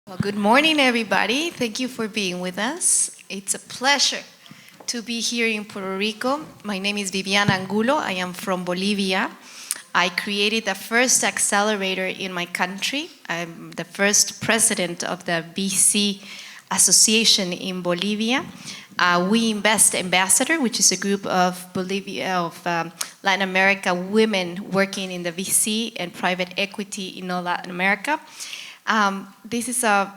Well, good morning, everybody. Thank you for being with us. It's a pleasure to be here in Puerto Rico. My name is Viviana Angulo. I am from Bolivia. I created the first accelerator in my country. I'm the first president of the BC Association in Bolivia. We Invest Ambassador, which is a group of Latin America women working in the VC and private equity in all Latin America. This is a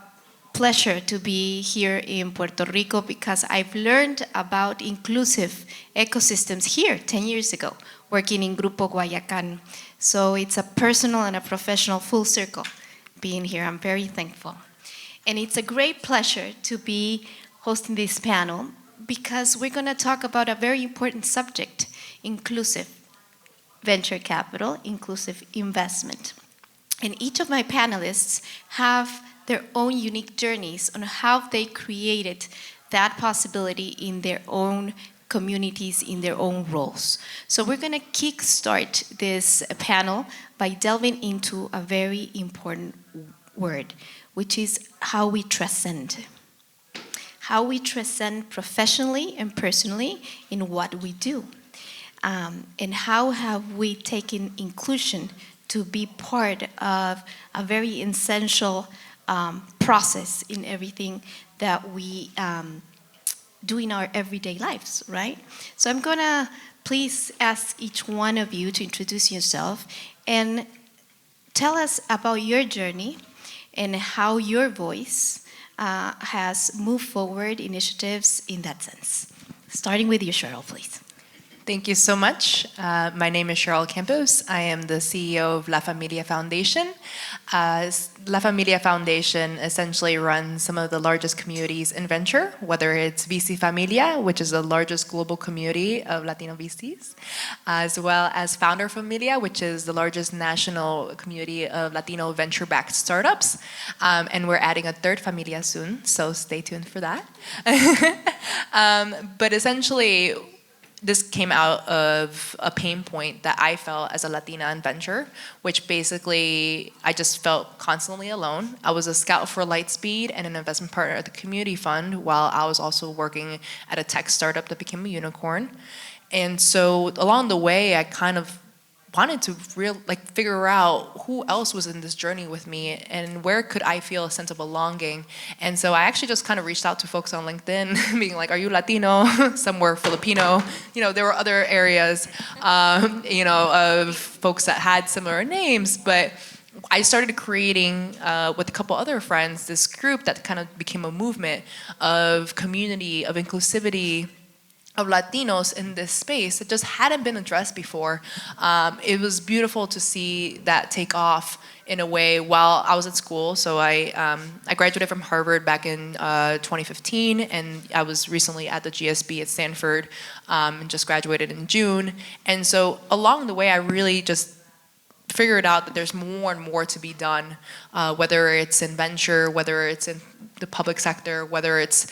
pleasure to be here in Puerto Rico because I've learned about inclusive ecosystems here 10 years ago, working in Grupo Guayacán. So it's a personal and a professional full circle being here. I'm very thankful. And it's a great pleasure to be hosting this panel because we're going to talk about a very important subject, inclusive venture capital, inclusive investment. And each of my panelists have their own unique journeys on how they created that possibility in their own communities, in their own roles. So we're going to kickstart this panel by delving into a very important word, which is how we transcend. How we transcend professionally and personally in what we do. And how have we taken inclusion to be part of a very essential process in everything that we do in our everyday lives, right? So I'm gonna please ask each one of you to introduce yourself and tell us about your journey and how your voice has moved forward initiatives in that sense. Starting with you, Cheryl, please. Thank you so much. My name is Cheryl Campos. I am the CEO of La Familia Foundation. La Familia Foundation essentially runs some of the largest communities in venture, whether it's VC Familia, which is the largest global community of Latino VCs, as well as Founder Familia, which is the largest national community of Latino venture-backed startups. And we're adding a third Familia soon, so stay tuned for that. But essentially, this came out of a pain point that I felt as a Latina in venture, which basically I just felt constantly alone. I was a scout for Lightspeed and an investment partner at the community fund while I was also working at a tech startup that became a unicorn. And so along the way, I kind of wanted to figure out who else was in this journey with me and where could I feel a sense of belonging. And so I actually just kind of reached out to folks on LinkedIn being like, are you Latino? Some were Filipino. There were other areas, of folks that had similar names, but I started creating with a couple other friends this group that kind of became a movement of community, of inclusivity, of Latinos in this space that just hadn't been addressed before. It was beautiful to see that take off in a way while I was at school. So I graduated from Harvard back in 2015, and I was recently at the GSB at Stanford and just graduated in June. And so along the way, I really just figured out that there's more and more to be done, whether it's in venture, whether it's in the public sector, whether it's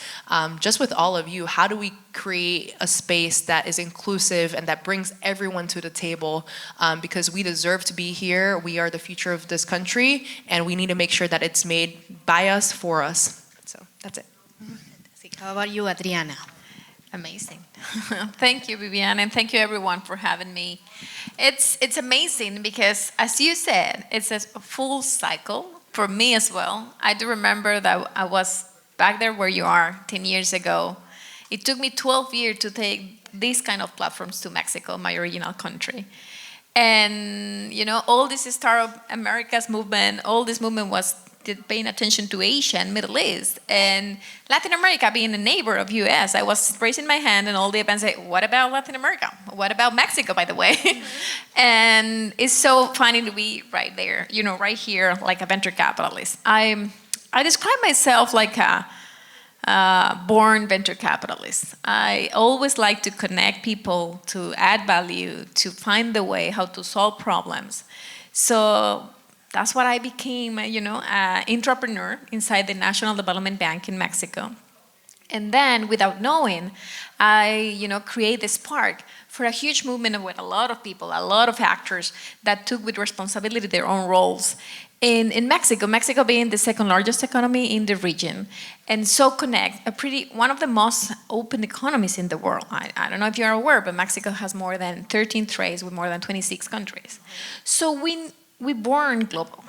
just with all of you. How do we create a space that is inclusive and that brings everyone to the table? Because we deserve to be here. We are the future of this country, and we need to make sure that it's made by us, for us. So that's it. How about you, Adriana? Amazing. Thank you, Viviana, and thank you everyone for having me. It's amazing because, as you said, it's a full cycle for me as well. I do remember that I was back there where you are 10 years ago. It took me 12 years to take these kind of platforms to Mexico, my original country. And, all this Startup Americas movement, all this movement was paying attention to Asia and Middle East and Latin America being a neighbor of US. I was raising my hand and all the events say, what about Latin America? What about Mexico, by the way? And it's so funny to be right there, right here, like a venture capitalist. I describe myself like a born venture capitalist. I always like to connect people, to add value, to find the way how to solve problems. So that's what I became, an entrepreneur inside the National Development Bank in Mexico. And then, without knowing, I, create this spark for a huge movement with a lot of people, a lot of actors that took with responsibility their own roles. In Mexico being the second largest economy in the region, and so connect one of the most open economies in the world. I don't know if you're aware, but Mexico has more than 13 trades with more than 26 countries. So we born global.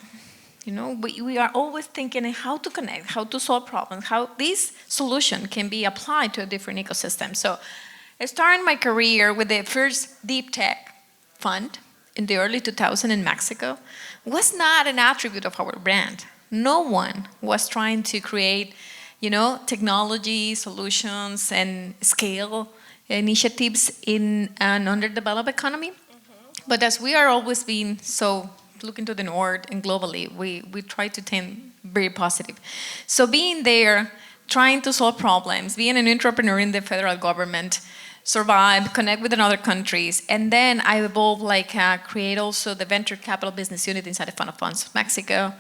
We are always thinking how to connect, how to solve problems, how this solution can be applied to a different ecosystem. So I started my career with the first deep tech fund in the early 2000s in Mexico. Was not an attribute of our brand. No one was trying to create, technology solutions and scale initiatives in an underdeveloped economy. But as we are always being so looking to the north and globally, we try to tend very positive. So being there, trying to solve problems, being an entrepreneur in the federal government, survive, connect with other countries, and then I evolved create also the venture capital business unit inside the Fund of Funds of Mexico.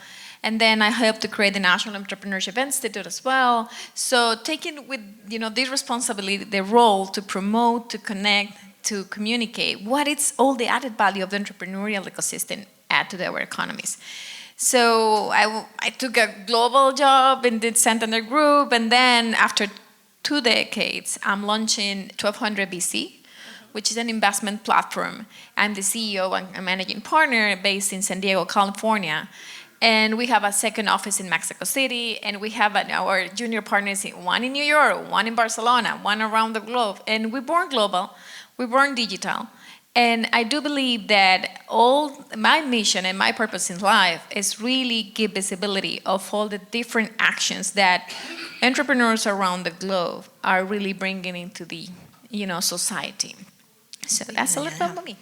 And then I helped to create the National Entrepreneurship Institute as well. So taking with this responsibility, the role to promote, to connect, to communicate, what is all the added value of the entrepreneurial ecosystem add to our economies. So I took a global job in the Santander Group, and then after 2 decades, I'm launching 1200 VC, which is an investment platform. I'm the CEO and managing partner based in San Diego, California. And we have a second office in Mexico City, and we have our junior partners, one in New York, one in Barcelona, one around the globe. And we're born global, we're born digital. And I do believe that all my mission and my purpose in life is really give visibility of all the different actions that entrepreneurs around the globe are really bringing into the society. So that's a little bit about me.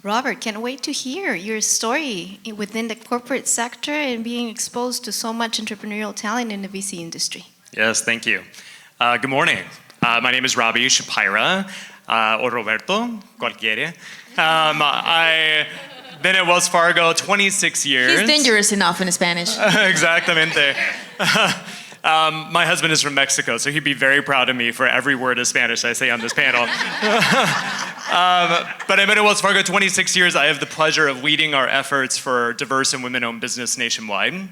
Robert, can't wait to hear your story within the corporate sector and being exposed to so much entrepreneurial talent in the VC industry. Yes, thank you. Good morning. My name is Robbie Shapira, or Roberto, cualquiera. I've been at Wells Fargo 26 years. He's dangerous enough in Spanish. Exactamente. My husband is from Mexico, so he'd be very proud of me for every word of Spanish I say on this panel. But I've been at Wells Fargo 26 years. I have the pleasure of leading our efforts for diverse and women-owned business nationwide.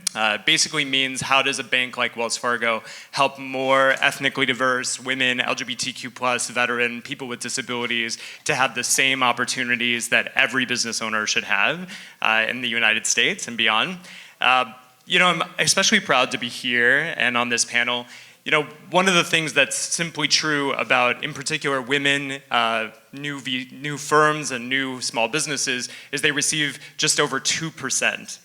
Basically means how does a bank like Wells Fargo help more ethnically diverse women, LGBTQ+, veteran, people with disabilities to have the same opportunities that every business owner should have in the United States and beyond. I'm especially proud to be here and on this panel. One of the things that's simply true about, in particular, women, new firms and new small businesses is they receive just over 2%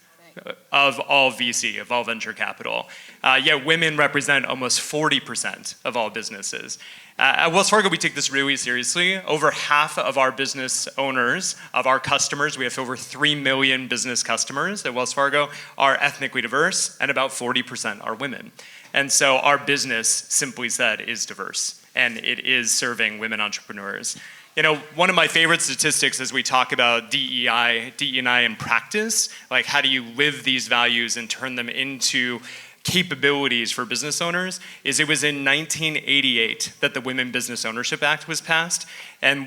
of all VC, of all venture capital. Yet women represent almost 40% of all businesses. At Wells Fargo, we take this really seriously. Over half of our business owners, of our customers, we have over 3 million business customers at Wells Fargo, are ethnically diverse, and about 40% are women. And so our business, simply said, is diverse, and it is serving women entrepreneurs. One of my favorite statistics as we talk about DEI in practice, like how do you live these values and turn them into capabilities for business owners, is it was in 1988 that the Women Business Ownership Act was passed. And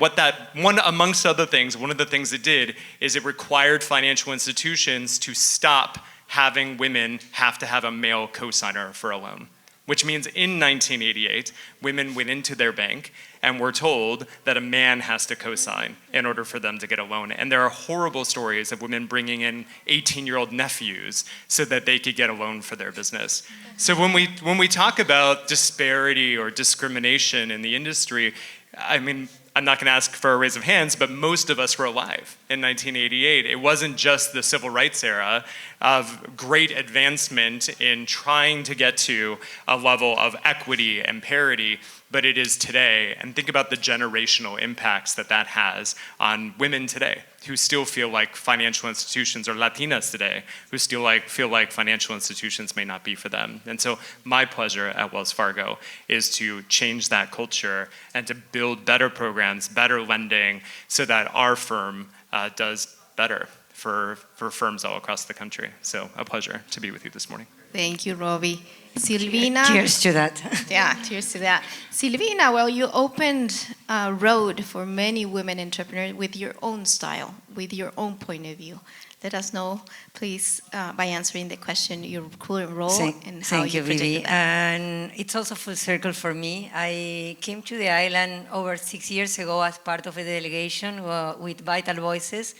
amongst other things, one of the things it did is it required financial institutions to stop having women have to have a male co-signer for a loan. Which means in 1988, women went into their bank and were told that a man has to co-sign in order for them to get a loan. And there are horrible stories of women bringing in 18-year-old nephews so that they could get a loan for their business. So when we talk about disparity or discrimination in the industry, I'm not going to ask for a raise of hands, but most of us were alive in 1988. It wasn't just the civil rights era of great advancement in trying to get to a level of equity and parity, but it is today. And think about the generational impacts that has on women today who still feel like financial institutions, or Latinas today, who still feel like financial institutions may not be for them. And so my pleasure at Wells Fargo is to change that culture and to build better programs, better lending, so that our firm does better for firms all across the country. So a pleasure to be with you this morning. Thank you, Robbie. Silvina. Cheers to that. Yeah, cheers to that. Silvina, well, you opened a road for many women entrepreneurs with your own style, with your own point of view. Let us know, please, by answering the question, your current role and how thank you, projected Vivi. that. And it's also full circle for me. I came to the island over 6 years ago as part of a delegation with Vital Voices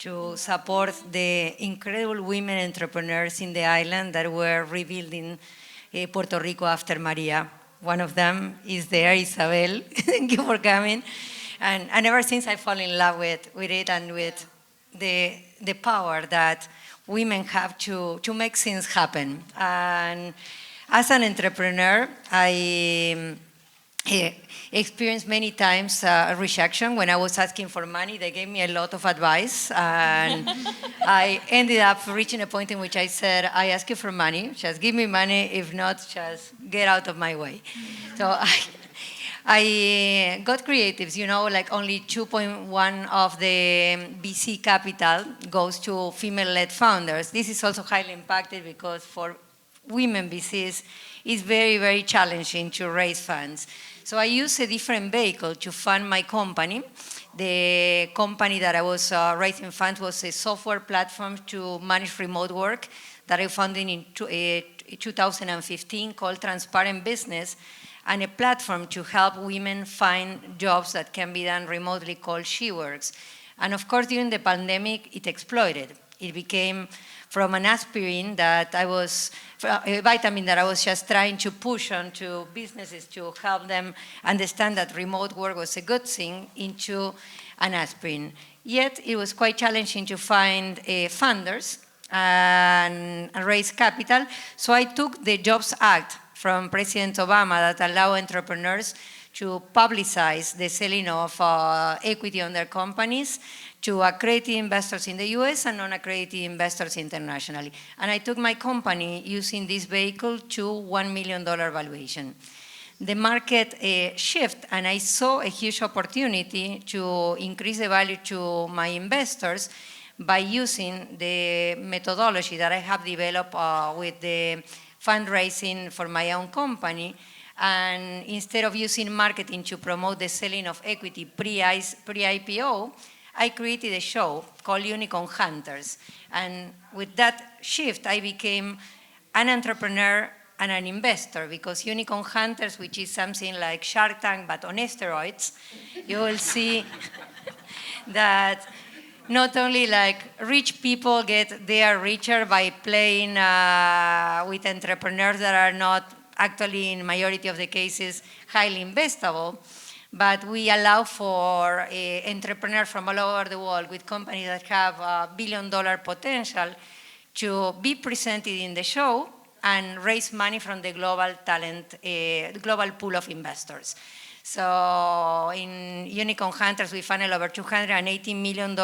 to support the incredible women entrepreneurs in the island that were rebuilding Puerto Rico after Maria. One of them is there, Isabel. Thank you for coming. And ever since I fall in love with it and with the power that women have to make things happen. And as an entrepreneur, I experienced many times rejection. When I was asking for money, they gave me a lot of advice. And I ended up reaching a point in which I said, I ask you for money, just give me money. If not, just get out of my way. So I got creatives, like only 2.1 of the VC capital goes to female-led founders. This is also highly impacted because for women VCs, it's very, very challenging to raise funds. So I used a different vehicle to fund my company. The company that I was raising funds was a software platform to manage remote work that I founded in 2015 called Transparent Business, and a platform to help women find jobs that can be done remotely called SheWorks. And of course, during the pandemic, it exploded. It became from an aspirin that a vitamin that I was just trying to push onto businesses to help them understand that remote work was a good thing, into an aspirin. Yet, it was quite challenging to find funders and raise capital. So I took the Jobs Act from President Obama that allow entrepreneurs to publicize the selling of equity on their companies to accredited investors in the US and non-accredited investors internationally. And I took my company using this vehicle to $1 million valuation. The market shift, and I saw a huge opportunity to increase the value to my investors by using the methodology that I have developed with the fundraising for my own company. And instead of using marketing to promote the selling of equity pre-IPO, I created a show called Unicorn Hunters. And with that shift, I became an entrepreneur and an investor, because Unicorn Hunters, which is something like Shark Tank but on steroids, you will see that not only like rich people they are richer by playing with entrepreneurs that are not actually, in majority of the cases, highly investable, but we allow for entrepreneurs from all over the world with companies that have $1 billion potential to be presented in the show and raise money from the global talent, global pool of investors. So in Unicorn Hunters, we funneled over $280 million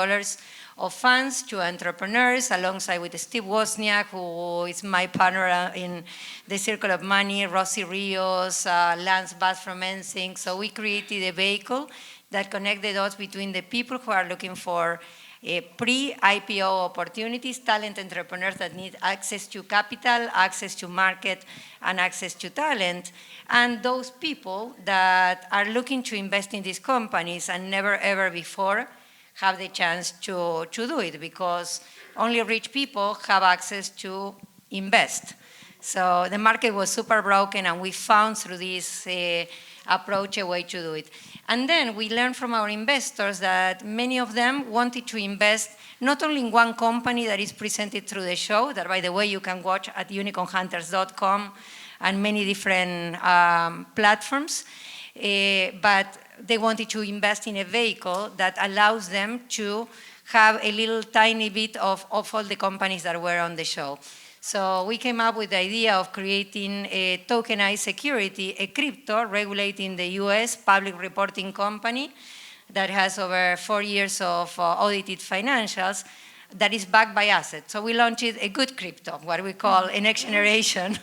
of funds to entrepreneurs, alongside with Steve Wozniak, who is my partner in the Circle of Money, Rosy Rios, Lance Bass from NSYNC. So we created a vehicle that connects the dots between the people who are looking for pre-IPO opportunities, talent entrepreneurs that need access to capital, access to market, and access to talent, and those people that are looking to invest in these companies and never ever before have the chance to do it, because only rich people have access to invest. So the market was super broken, and we found through this approach a way to do it. And then we learned from our investors that many of them wanted to invest not only in one company that is presented through the show, that, by the way, you can watch at unicornhunters.com and many different platforms, but they wanted to invest in a vehicle that allows them to have a little tiny bit of all the companies that were on the show. So we came up with the idea of creating a tokenized security, a crypto regulating the US public reporting company that has over 4 years of audited financials that is backed by assets. So we launched a good crypto, what we call a next generation.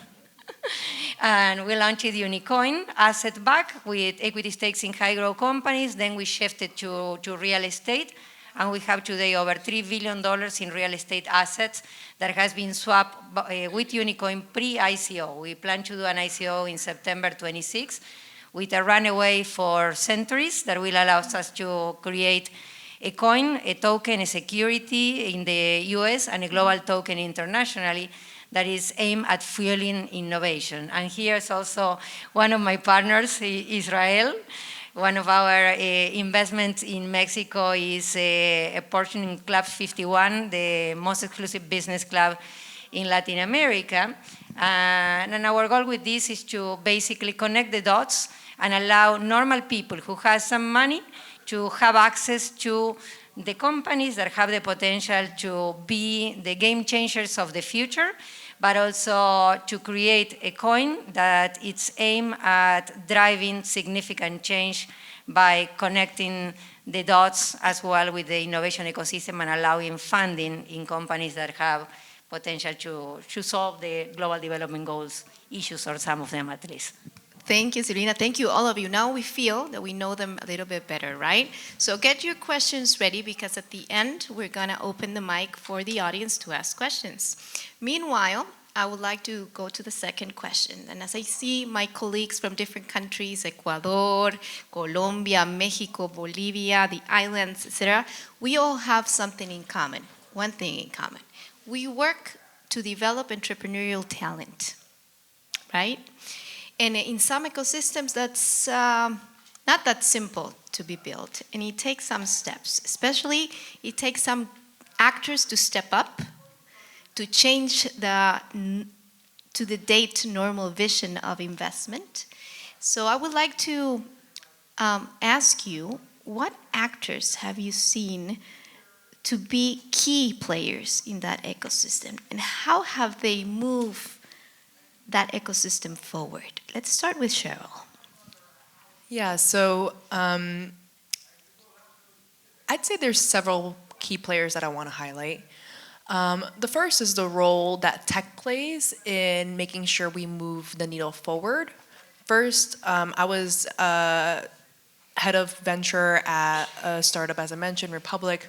And we launched Unicoin, asset backed with equity stakes in high growth companies. Then we shifted to real estate. and we have today over $3 billion in real estate assets that has been swapped with Unicoin pre-ICO. We plan to do an ICO in September 26 with a runaway for centuries that will allow us to create a coin, a token, a security in the US, and a global token internationally that is aimed at fueling innovation. And here's also one of my partners, Israel. One of our investments in Mexico is a portion in Club 51, the most exclusive business club in Latin America. And our goal with this is to basically connect the dots and allow normal people who have some money to have access to the companies that have the potential to be the game changers of the future, but also to create a coin that it's aimed at driving significant change by connecting the dots as well with the innovation ecosystem and allowing funding in companies that have potential to solve the global development goals issues, or some of them at least. Thank you, Silvina. Thank you, all of you. Now we feel that we know them a little bit better, right? So get your questions ready, because at the end, we're going to open the mic for the audience to ask questions. Meanwhile, I would like to go to the second question. And as I see my colleagues from different countries, Ecuador, Colombia, Mexico, Bolivia, the islands, etc., we all have something in common, one thing in common. We work to develop entrepreneurial talent, right? And in some ecosystems, that's not that simple to be built. And it takes some steps. Especially, it takes some actors to step up, to change to the date normal vision of investment. So I would like to ask you, what actors have you seen to be key players in that ecosystem? And how have they moved that ecosystem forward? Let's start with Cheryl. Yeah, so I'd say there's several key players that I want to highlight. The first is the role that tech plays in making sure we move the needle forward. First, I was head of venture at a startup, as I mentioned, Republic,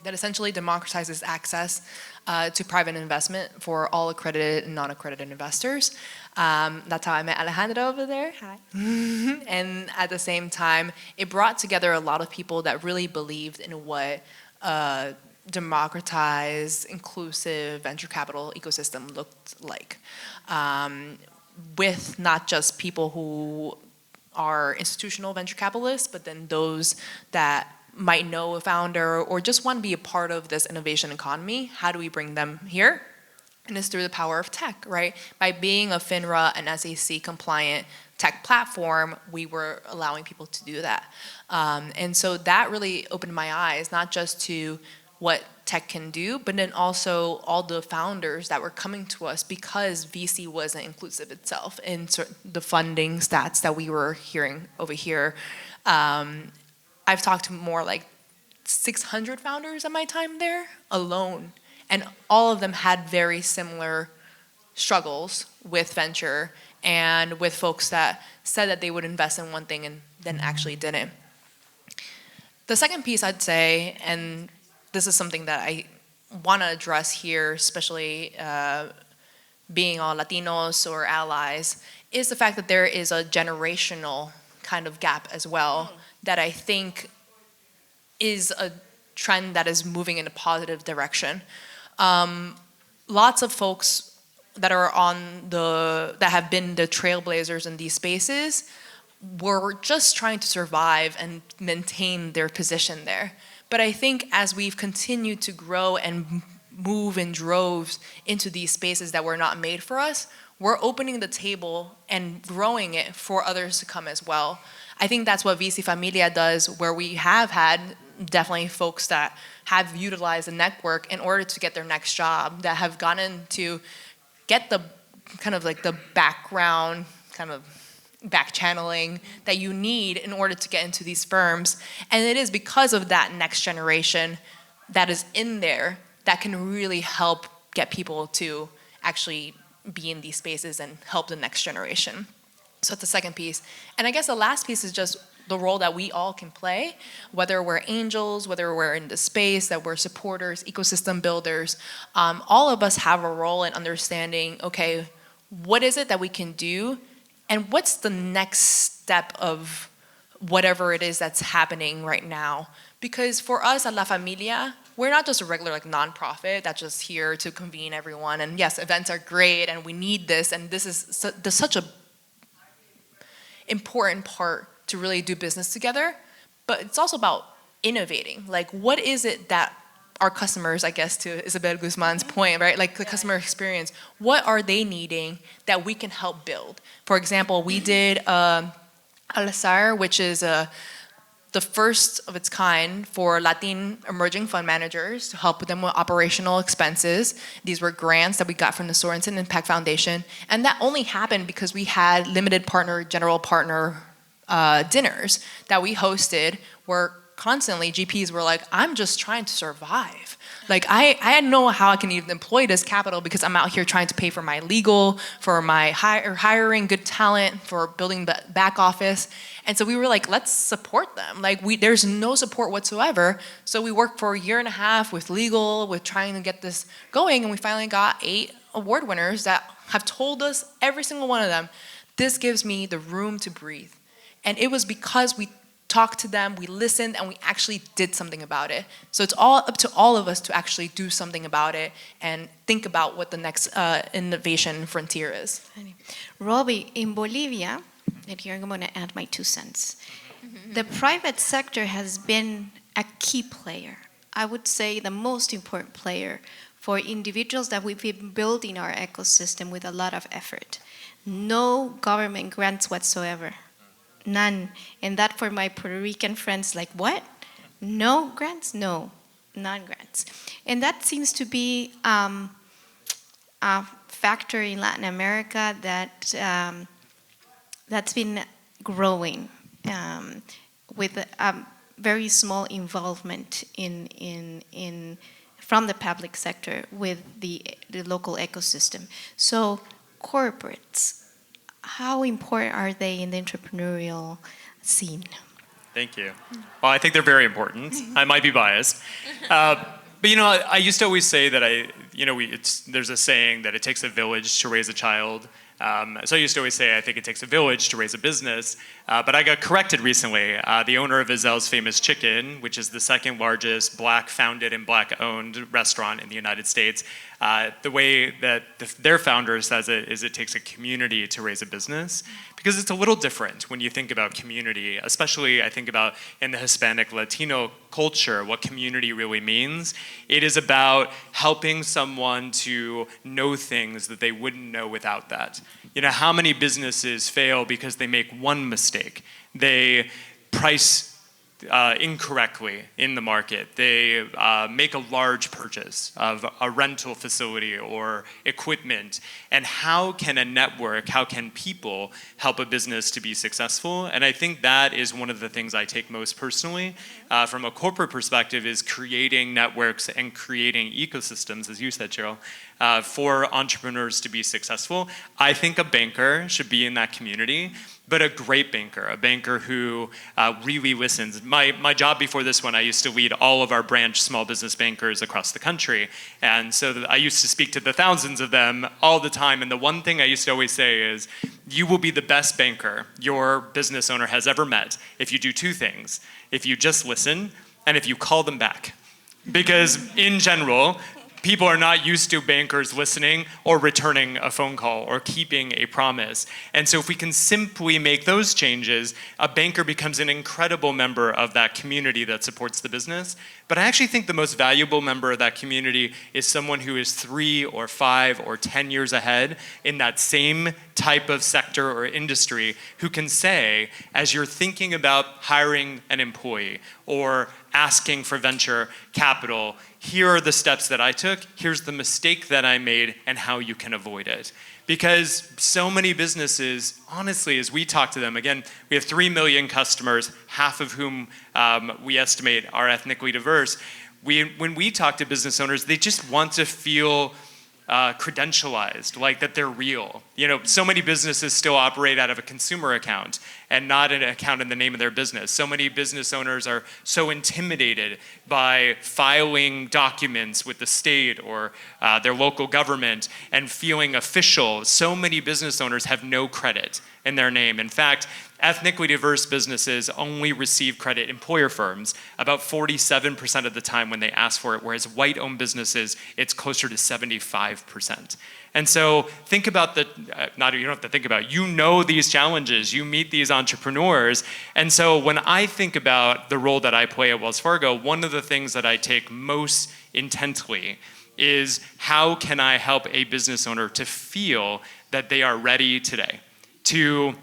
that essentially democratizes access to private investment for all accredited and non-accredited investors. That's how I met Alejandra over there. Hi. And at the same time, it brought together a lot of people that really believed in what democratized, inclusive venture capital ecosystem looked like. With not just people who are institutional venture capitalists, but then those that might know a founder or just want to be a part of this innovation economy. How do we bring them here? And it's through the power of tech, right? By being a FINRA and SEC compliant tech platform, we were allowing people to do that. And so that really opened my eyes, not just to what tech can do, but then also all the founders that were coming to us because VC wasn't inclusive itself in the funding stats that we were hearing over here. I've talked to more like 600 founders in my time there alone, and all of them had very similar struggles with venture and with folks that said that they would invest in one thing and then actually didn't. The second piece I'd say, and this is something that I want to address here, especially being all Latinos or allies, is the fact that there is a generational kind of gap as well that I think is a trend that is moving in a positive direction. Lots of folks that are that have been the trailblazers in these spaces were just trying to survive and maintain their position there. But I think as we've continued to grow and move in droves into these spaces that were not made for us, we're opening the table and growing it for others to come as well. I think that's what VC Familia does, where we have had definitely folks that have utilized the network in order to get their next job, that have gotten to get the kind of like the background, kind of back channeling that you need in order to get into these firms. And it is because of that next generation that is in there that can really help get people to actually be in these spaces and help the next generation. So that's the second piece. And I guess the last piece is just the role that we all can play, whether we're angels, whether we're in the space, that we're supporters, ecosystem builders. All of us have a role in understanding, okay, what is it that we can do, and what's the next step of whatever it is that's happening right now. Because for us at La Familia, we're not just a regular like nonprofit that's just here to convene everyone. And yes, events are great and we need this, and this is such a important part to really do business together. But it's also about innovating. Like, what is it that our customers, I guess to Isabel Guzman's point, right? Like the customer experience, what are they needing that we can help build? For example, we did Al-Azhar, which is the first of its kind for Latin emerging fund managers to help them with operational expenses. These were grants that we got from the Sorensen Impact Foundation. And that only happened because we had limited partner, general partner dinners that we hosted where constantly GPs were like, I'm just trying to survive. Like I know how I can even employ this capital because I'm out here trying to pay for my legal, for my hiring good talent, for building the back office. And so we were like, let's support them. Like there's no support whatsoever. So we worked for a year and a half with legal, with trying to get this going. And we finally got 8 award winners that have told us, every single one of them, this gives me the room to breathe. And it was because we talked to them, we listened, and we actually did something about it. So it's all up to all of us to actually do something about it and think about what the next innovation frontier is. Robbie, in Bolivia, and here I'm going to add my 2 cents, the private sector has been a key player. I would say the most important player for individuals that we've been building our ecosystem with a lot of effort. No government grants whatsoever. None. And that for my Puerto Rican friends, like, what? No grants? No, non-grants. And that seems to be a factor in Latin America that that's been growing with a very small involvement from the public sector with the local ecosystem. So corporates, how important are they in the entrepreneurial scene? Thank you. Well, I think they're very important. I might be biased. But I used to always say that there's a saying that it takes a village to raise a child. So I used to always say I think it takes a village to raise a business. But I got corrected recently. The owner of Azel's Famous Chicken, which is the second largest Black-founded and Black-owned restaurant in the United States, the way that their founder says it is it takes a community to raise a business, because it's a little different when you think about community, especially I think about in the Hispanic Latino culture, what community really means. It is about helping someone to know things that they wouldn't know without that. How many businesses fail because they make one mistake? They price incorrectly in the market. They make a large purchase of a rental facility or equipment. And how can a network, how can people help a business to be successful? And I think that is one of the things I take most personally from a corporate perspective, is creating networks and creating ecosystems, as you said, Cheryl, for entrepreneurs to be successful. I think a banker should be in that community, but a great banker, a banker who really listens. My job before this one, I used to lead all of our branch small business bankers across the country. And so I used to speak to the thousands of them all the time. And the one thing I used to always say is, you will be the best banker your business owner has ever met if you do 2 things. If you just listen, and if you call them back. Because in general, people are not used to bankers listening or returning a phone call or keeping a promise. And so if we can simply make those changes, a banker becomes an incredible member of that community that supports the business. But I actually think the most valuable member of that community is someone who is 3 or 5 or 10 years ahead in that same type of sector or industry, who can say, as you're thinking about hiring an employee or asking for venture capital, here are the steps that I took, here's the mistake that I made, and how you can avoid it. Because so many businesses, honestly, as we talk to them, again, we have 3 million customers, half of whom we estimate are ethnically diverse. When we talk to business owners, they just want to feel credentialized, like that they're real. You know, so many businesses still operate out of a consumer account and not an account in the name of their business. So many business owners are so intimidated by filing documents with the state or their local government and feeling official. So many business owners have no credit in their name. In fact, ethnically diverse businesses only receive credit, employer firms, about 47% of the time when they ask for it, whereas white-owned businesses, it's closer to 75%. And so think about you don't have to think about it, you know these challenges, you meet these entrepreneurs. And so when I think about the role that I play at Wells Fargo, one of the things that I take most intently is how can I help a business owner to feel that they are ready today to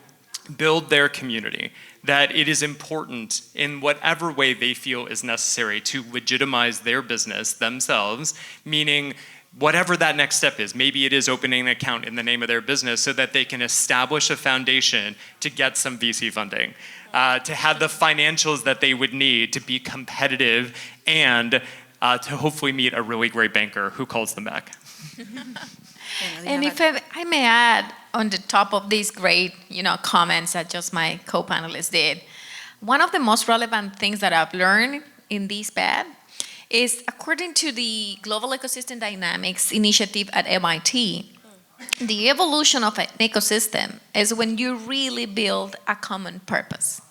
build their community, that it is important in whatever way they feel is necessary to legitimize their business themselves, meaning whatever that next step is. Maybe it is opening an account in the name of their business so that they can establish a foundation to get some VC funding, to have the financials that they would need to be competitive and to hopefully meet a really great banker who calls them back. And if I may add on the top of these great, comments that just my co-panelists did, one of the most relevant things that I've learned in this bed is according to the Global Ecosystem Dynamics Initiative at MIT, the evolution of an ecosystem is when you really build a common purpose.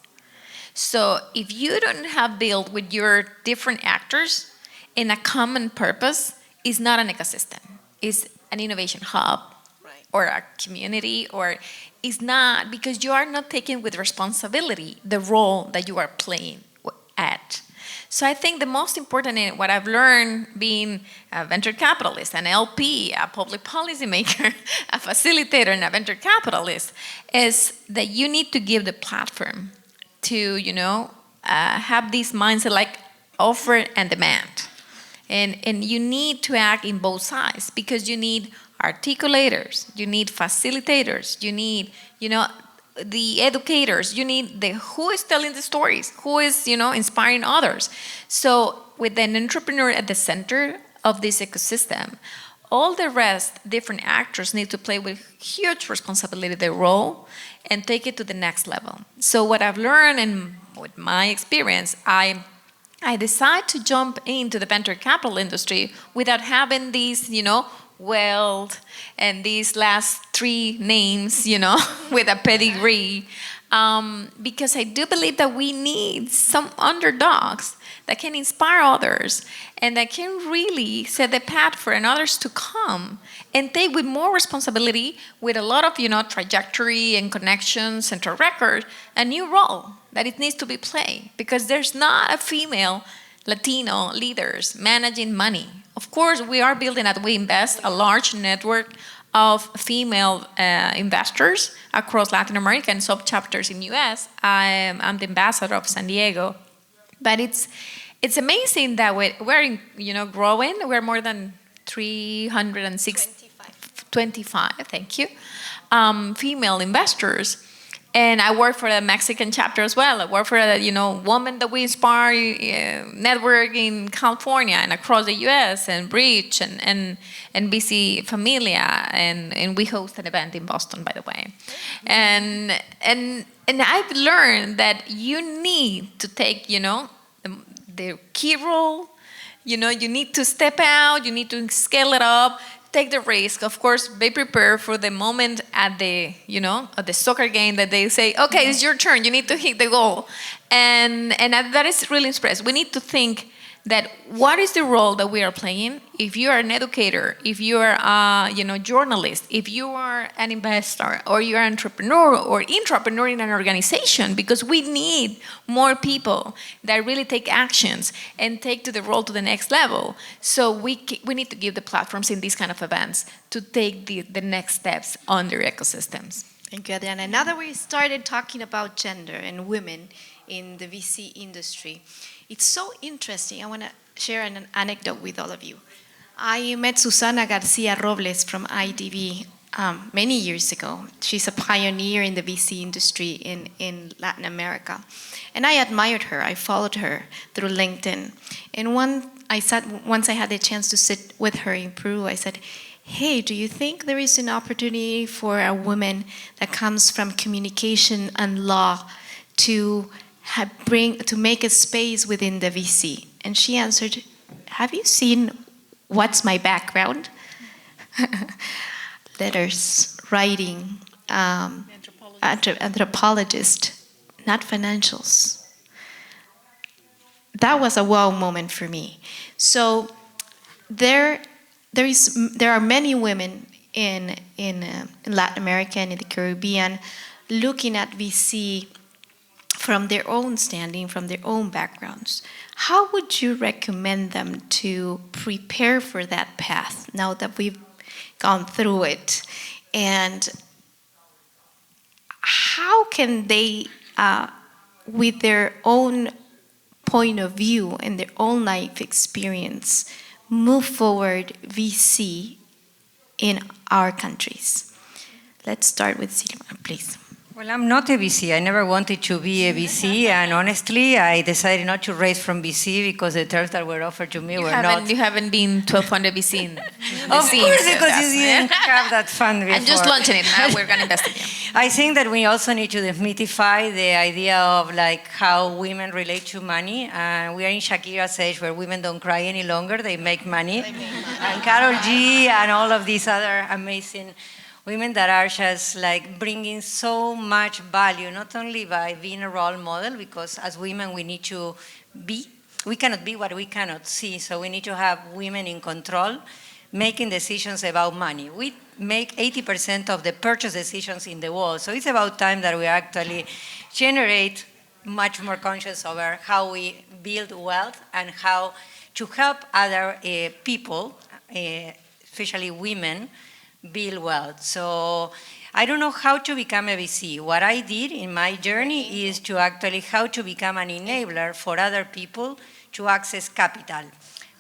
So if you don't have built with your different actors in a common purpose, it's not an ecosystem. It's an innovation hub or a community, or it's not, because you are not taking with responsibility the role that you are playing at. So I think the most important in what I've learned being a venture capitalist, an LP, a public policy maker, a facilitator, and a venture capitalist is that you need to give the platform to, have this mindset like offer and demand. And you need to act in both sides because you need articulators, you need facilitators, you need, the educators, you need the who is telling the stories, who is, inspiring others. So with an entrepreneur at the center of this ecosystem, all the rest, different actors need to play with huge responsibility their role and take it to the next level. So what I've learned and with my experience, I decided to jump into the venture capital industry without having these, wealth and these last three names, with a pedigree, because I do believe that we need some underdogs that can inspire others and that can really set the path for others to come and take with more responsibility, with a lot of, trajectory and connections and track record, a new role that it needs to be played, because there's not a female Latino leaders managing money. Of course, we are building at We Invest a large network of female investors across Latin America and sub-chapters in US. I'm the ambassador of San Diego. But it's amazing that we're growing. We're more than 325, thank you, female investors. And I work for the Mexican chapter as well. I work for the Women That We Inspire network in California and across the US, and Bridge and BC Familia, and we host an event in Boston, by the way. And I've learned that you need to take the key role. You need to step out. You need to scale it up. Take the risk. Of course, be prepared for the moment at the soccer game that they say, okay, it's your turn. You need to hit the goal. And that is really impressive. We need to think that what is the role that we are playing? If you are an educator, if you are a journalist, if you are an investor, or you are an entrepreneur or intrapreneur in an organization, because we need more people that really take actions and take to the role to the next level. So we need to give the platforms in these kind of events to take the next steps on their ecosystems. Thank you, Adriana. Now that we started talking about gender and women in the VC industry, it's so interesting. I want to share an anecdote with all of you. I met Susana Garcia Robles from IDB many years ago. She's a pioneer in the VC industry in Latin America. And I admired her. I followed her through LinkedIn. And once I had the chance to sit with her in Peru, I said, hey, do you think there is an opportunity for a woman that comes from communication and law to to make a space within the VC? And she answered, have you seen what's my background? Letters, writing, anthropologist, not financials. That was a wow moment for me. So there are many women in Latin America and in the Caribbean looking at VC from their own standing, from their own backgrounds. How would you recommend them to prepare for that path now that we've gone through it? And how can they, with their own point of view and their own life experience, move forward VC in our countries? Let's start with Silva, please. Well, I'm not a VC. I never wanted to be a VC, and honestly, I decided not to raise from VC because the terms that were offered to me were not. You haven't been 1200 VC in the Of scene, course, so because that's- you didn't have that fund before. I'm just launching it. Now we're going to invest in you. I think that we also need to demystify the idea of like how women relate to money. We are in Shakira's age where women don't cry any longer; they make money. And Karol G and all of these other amazing women that are just like bringing so much value, not only by being a role model, because as women we need to be. We cannot be what we cannot see, so we need to have women in control, making decisions about money. We make 80% of the purchase decisions in the world, so it's about time that we actually generate much more conscious over how we build wealth and how to help other people, especially women, build wealth. So I don't know how to become a VC. What I did in my journey is to actually how to become an enabler for other people to access capital.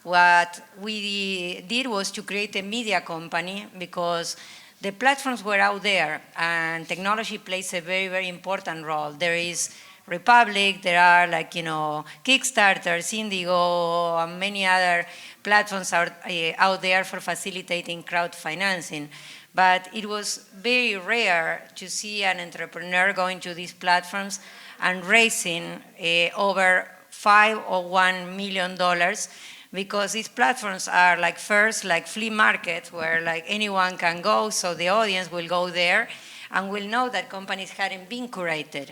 What we did was to create a media company because the platforms were out there and technology plays a very, very important role. There is Republic, there are like, Kickstarter, Indigo, and many other platforms are out there for facilitating crowdfunding. But it was very rare to see an entrepreneur going to these platforms and raising over $5 or $1 million, because these platforms are like first like flea markets where like anyone can go, so the audience will go there and will know that companies hadn't been curated.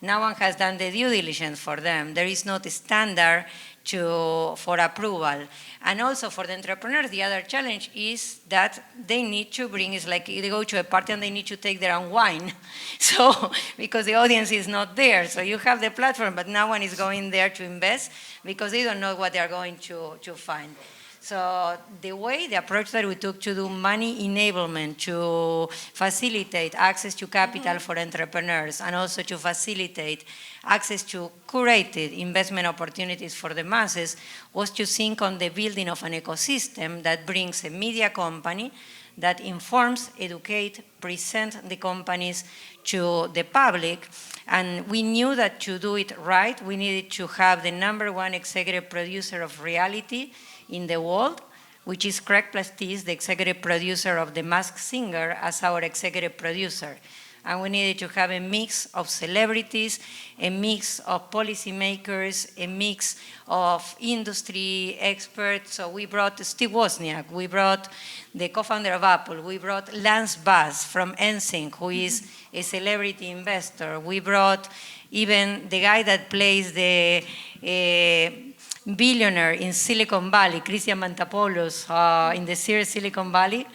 No one has done the due diligence for them. There is not a standard for approval. And also for the entrepreneurs, the other challenge is that they need to bring, it's like they go to a party and they need to take their own wine. So, because the audience is not there. So you have the platform, but no one is going there to invest because they don't know what they are going to find. So the approach that we took to do money enablement, to facilitate access to capital for entrepreneurs, and also to facilitate access to curated investment opportunities for the masses, was to think on the building of an ecosystem that brings a media company that informs, educates, presents the companies to the public. And we knew that to do it right, we needed to have the #1 executive producer of reality in the world, which is Craig Plastis, the executive producer of The Masked Singer, as our executive producer. And we needed to have a mix of celebrities, a mix of policymakers, a mix of industry experts. So we brought Steve Wozniak, we brought the co-founder of Apple, we brought Lance Bass from NSYNC, who is a celebrity investor. We brought even the guy that plays the billionaire in Silicon Valley, Christian Mantopoulos, in the series Silicon Valley,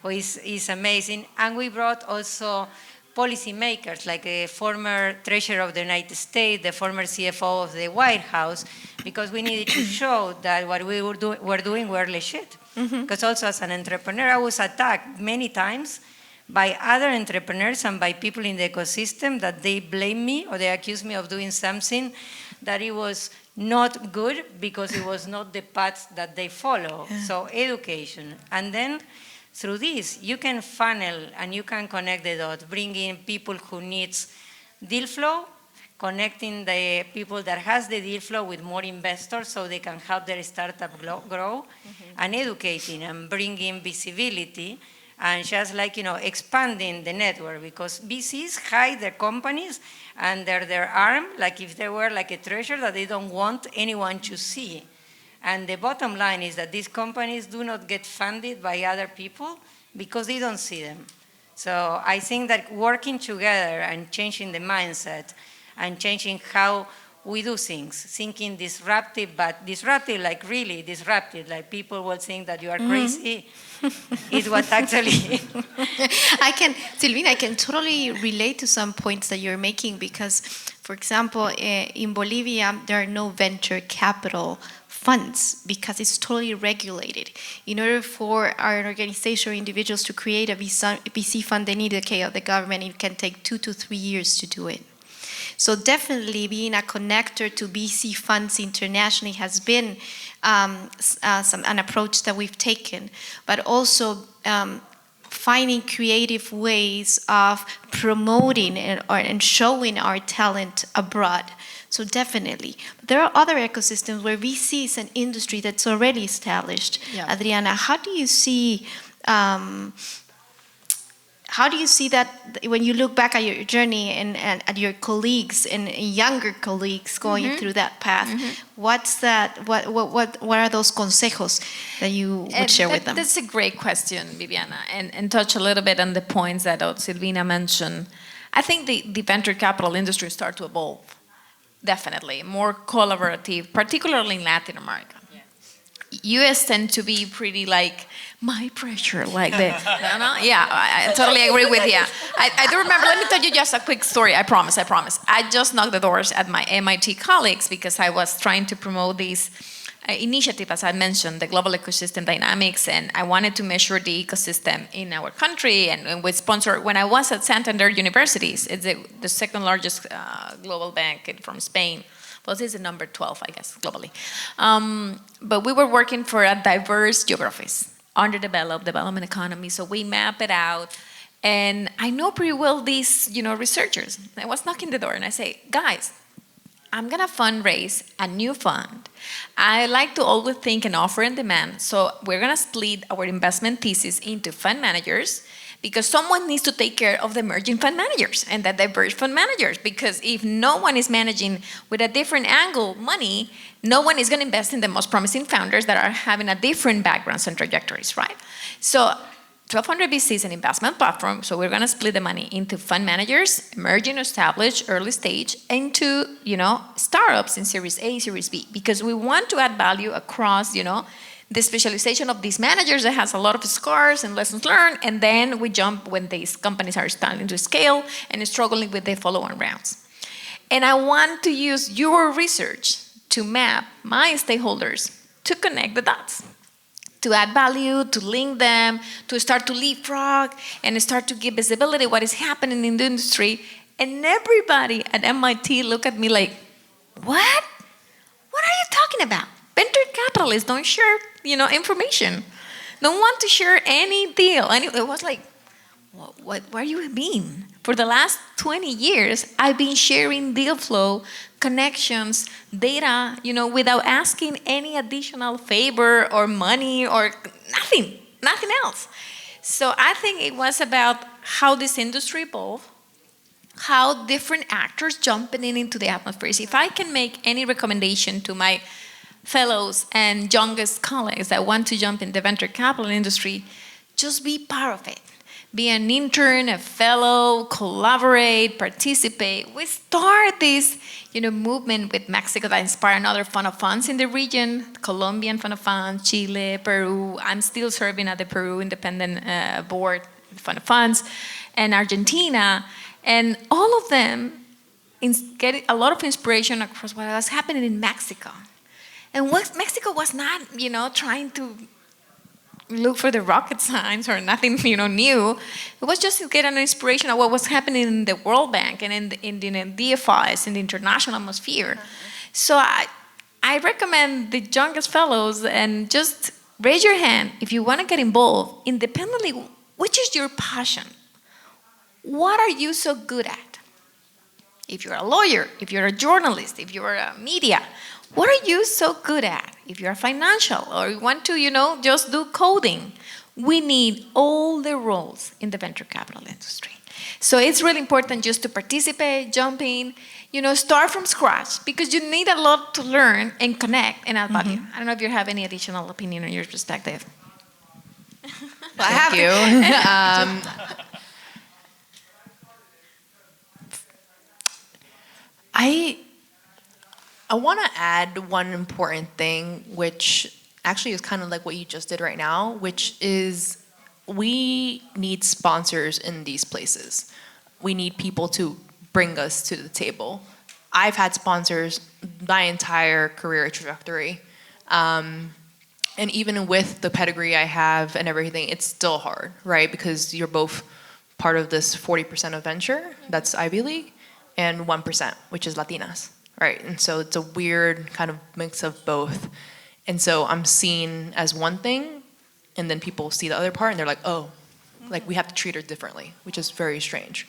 who is amazing. And we brought also policymakers, like a former treasurer of the United States, the former CFO of the White House, because we needed to show that what we were doing were legit. Because also as an entrepreneur, I was attacked many times by other entrepreneurs and by people in the ecosystem that they blame me or they accuse me of doing something that it was not good because it was not the path that they follow. So education. And then through this, you can funnel and you can connect the dots, bring in people who needs deal flow, connecting the people that has the deal flow with more investors so they can help their startup grow, and educating and bringing visibility, and just like, expanding the network, because VCs hide their companies under their arm, like if they were like a treasure that they don't want anyone to see. And the bottom line is that these companies do not get funded by other people because they don't see them. So I think that working together and changing the mindset and changing how we do things, thinking disruptive, but disruptive, like really disruptive, like people will think that you are crazy, is what actually... Silvina, I can totally relate to some points that you're making because, for example, in Bolivia, there are no venture capital funds because it's totally regulated. In order for our organization or individuals to create a VC fund, they need the okay of the government. It can take 2 to 3 years to do it. So definitely being a connector to VC funds internationally has been an approach that we've taken, but also finding creative ways of promoting and showing our talent abroad. So definitely. There are other ecosystems where VC is an industry that's already established. Yeah. Adriana, how do you see that when you look back at your journey and at your colleagues and younger colleagues going through that path? What's that? What are those consejos that you would share with them? That's a great question, Viviana, and touch a little bit on the points that Silvina mentioned. I think the venture capital industry start to evolve. Definitely more collaborative, particularly in Latin America. US tend to be pretty like my pressure, like the, yeah, I totally agree with you. I do remember, let me tell you just a quick story, I promise. I just knocked the doors at my MIT colleagues because I was trying to promote this initiative, as I mentioned, the global ecosystem dynamics, and I wanted to measure the ecosystem in our country, and we sponsored, when I was at Santander Universities, it's the second largest global bank from Spain. Well, this is number 12, I guess, globally. But we were working for a diverse geographies, underdeveloped, development economy, so we map it out. And I know pretty well these, researchers. I was knocking the door and I say, guys, I'm gonna fundraise a new fund. I like to always think in offer and demand. So we're gonna split our investment thesis into fund managers, because someone needs to take care of the emerging fund managers and the diverse fund managers. Because if no one is managing with a different angle money, no one is gonna invest in the most promising founders that are having a different backgrounds and trajectories, right? So 1,200 VC is an investment platform, so we're gonna split the money into fund managers, emerging, established, early stage, into, startups in Series A, Series B, because we want to add value across, the specialization of these managers that has a lot of scars and lessons learned, and then we jump when these companies are starting to scale and struggling with the follow-on rounds. And I want to use your research to map my stakeholders to connect the dots, to add value, to link them, to start to leapfrog, and start to give visibility what is happening in the industry. And everybody at MIT look at me like, what? What are you talking about? Venture capitalists don't share, information. Don't want to share any deal. And it was like, what do you mean? For the last 20 years, I've been sharing deal flow, connections, data, without asking any additional favor or money or nothing else. So I think it was about how this industry evolved, how different actors jumping into the atmosphere. If I can make any recommendation to my fellows and youngest colleagues that want to jump in the venture capital industry, just be part of it. Be an intern, a fellow, collaborate, participate. We start this, movement with Mexico that inspired another fund of funds in the region, Colombian fund of funds, Chile, Peru. I'm still serving at the Peru Independent Board fund of funds, and Argentina, and all of them getting a lot of inspiration across what was happening in Mexico. And Mexico was not, trying to look for the rocket science or nothing, new. It was just to get an inspiration of what was happening in the World Bank and in the DFIs, in the international atmosphere. So I recommend the youngest fellows, and just raise your hand if you want to get involved independently. Which is your passion? What are you so good at? if you're a lawyer, if you're a journalist, if you're a media, what are you so good at? If you're a financial or you want to, just do coding, we need all the roles in the venture capital industry. So it's really important just to participate, jump in, start from scratch, because you need a lot to learn and connect and add value. I don't know if you have any additional opinion on your perspective. Thank you. I want to add one important thing, which actually is kind of like what you just did right now, which is we need sponsors in these places. We need people to bring us to the table. I've had sponsors my entire career trajectory. And even with the pedigree I have and everything, it's still hard, right? Because you're both part of this 40% of venture, that's Ivy League, and 1%, which is Latinas, right? And so it's a weird kind of mix of both. And so I'm seen as one thing, and then people see the other part, and they're like, oh, like we have to treat her differently, which is very strange.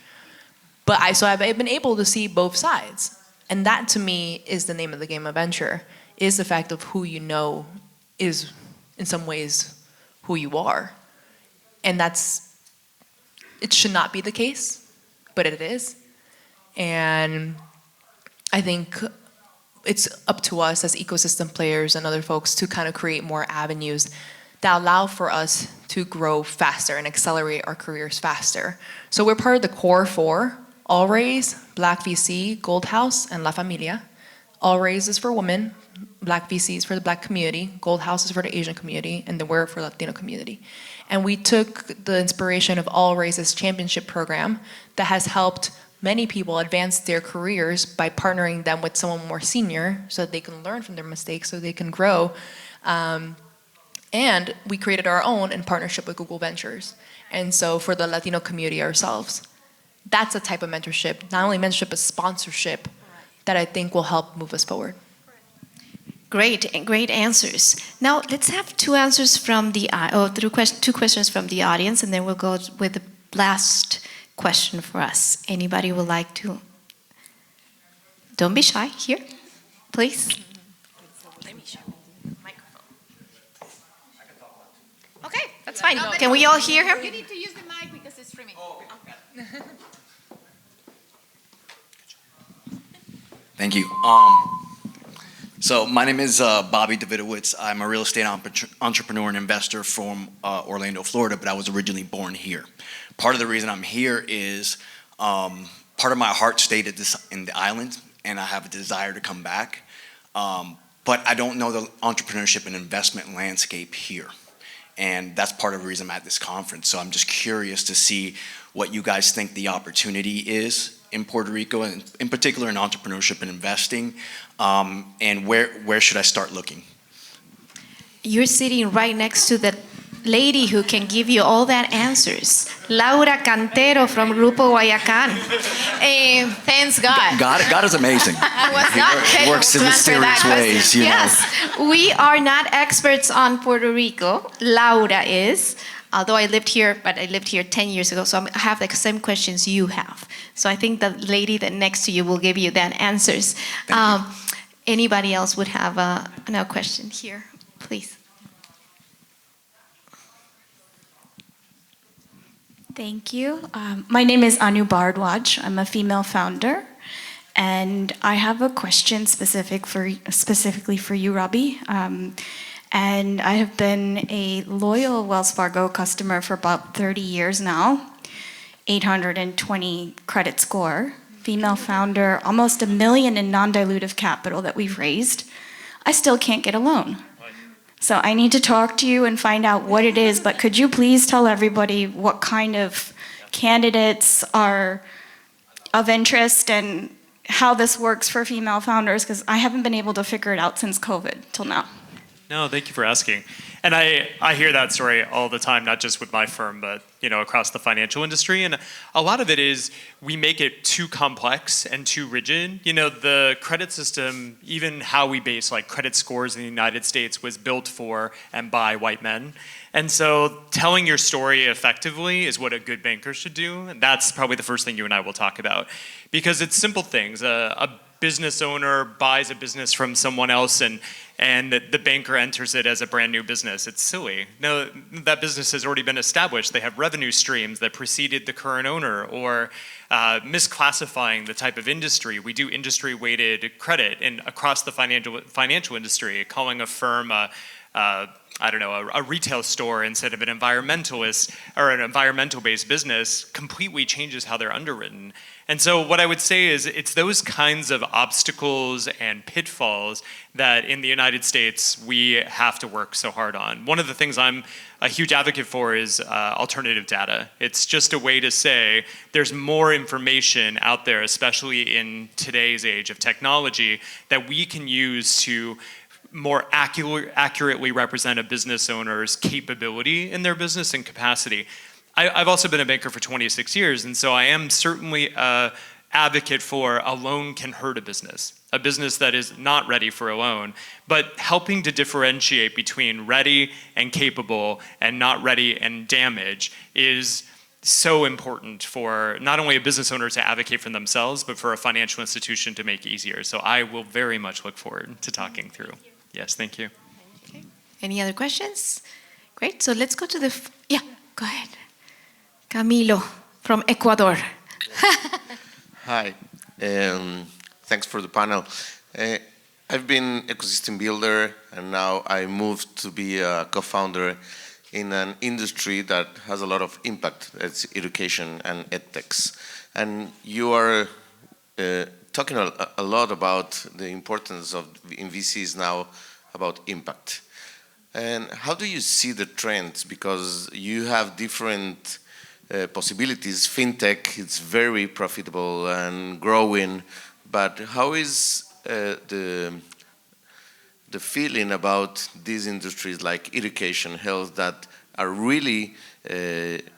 But I've been able to see both sides. And that to me is the name of the game of venture, is the fact of who you know is in some ways who you are. And it should not be the case, but it is. And I think it's up to us as ecosystem players and other folks to kind of create more avenues that allow for us to grow faster and accelerate our careers faster. So we're part of the core four: All Raise, Black VC, Gold House, and La Familia. All Raise is for women, Black VC is for the Black community, Gold House is for the Asian community, and then we're for Latino community. And we took the inspiration of All Raise's championship program that has helped many people advance their careers by partnering them with someone more senior so that they can learn from their mistakes, so they can grow. And we created our own in partnership with Google Ventures. And so for the Latino community ourselves, that's a type of mentorship, not only mentorship, but sponsorship that I think will help move us forward. Great answers. Now let's have two answers from two questions from the audience, and then we'll go with the last question for us. Anybody would like to? Don't be shy. Here, please. Let me show microphone. Okay, that's fine. Can we all hear him? You need to use the mic because it's streaming. Thank you. So my name is Bobby Davidowitz. I'm a real estate entrepreneur and investor from Orlando, Florida, but I was originally born here. Part of the reason I'm here is part of my heart stayed in the island, and I have a desire to come back. But I don't know the entrepreneurship and investment landscape here. And that's part of the reason I'm at this conference. So I'm just curious to see what you guys think the opportunity is in Puerto Rico, and in particular in entrepreneurship and investing, and where should I start looking? You're sitting right next to the lady who can give you all that answers. Laura Cantero from Grupo Guayacán. Thanks God. God is amazing. I was not He works in mysterious ways, you know. Yes, we are not experts on Puerto Rico. Laura is. Although I lived here 10 years ago, so I have the same questions you have. So I think the lady that next to you will give you that answers. Anybody else would have another question here, please. Thank you. My name is Anu Bardwaj. I'm a female founder, and I have a question specifically for you, Robbie. And I have been a loyal Wells Fargo customer for about 30 years now, 820 credit score, female founder, almost $1 million in non-dilutive capital that we've raised. I still can't get a loan. So I need to talk to you and find out what it is, but could you please tell everybody what kind of candidates are of interest and how this works for female founders, because I haven't been able to figure it out since COVID till now. No, thank you for asking. And I hear that story all the time, not just with my firm, but across the financial industry. And a lot of it is we make it too complex and too rigid. The credit system, even how we base like credit scores in the United States, was built for and by white men. And so telling your story effectively is what a good banker should do. And that's probably the first thing you and I will talk about. Because it's simple things. A business owner buys a business from someone else and the banker enters it as a brand new business. It's silly. No, that business has already been established. They have revenue streams that preceded the current owner, or misclassifying the type of industry. We do industry-weighted credit across the financial industry, calling a firm a retail store instead of an environmentalist or an environmental-based business completely changes how they're underwritten. And so what I would say is it's those kinds of obstacles and pitfalls that in the United States we have to work so hard on. One of the things I'm a huge advocate for is alternative data. It's just a way to say there's more information out there, especially in today's age of technology, that we can use to more accurately represent a business owner's capability in their business and capacity. I've also been a banker for 26 years, and so I am certainly an advocate for a loan can hurt a business that is not ready for a loan, but helping to differentiate between ready and capable and not ready and damage is so important for not only a business owner to advocate for themselves, but for a financial institution to make easier. So I will very much look forward to talking through. Yes, thank you. Okay. Any other questions? Great, so let's go to yeah, go ahead. Camilo from Ecuador. Hi, thanks for the panel. I've been ecosystem builder, and now I moved to be a co-founder in an industry that has a lot of impact. It's education and edtechs. And you are talking a lot about the importance of in VCs now about impact. And how do you see the trends? Because you have different possibilities. FinTech, it's very profitable and growing, but how is the feeling about these industries like education, health, that are really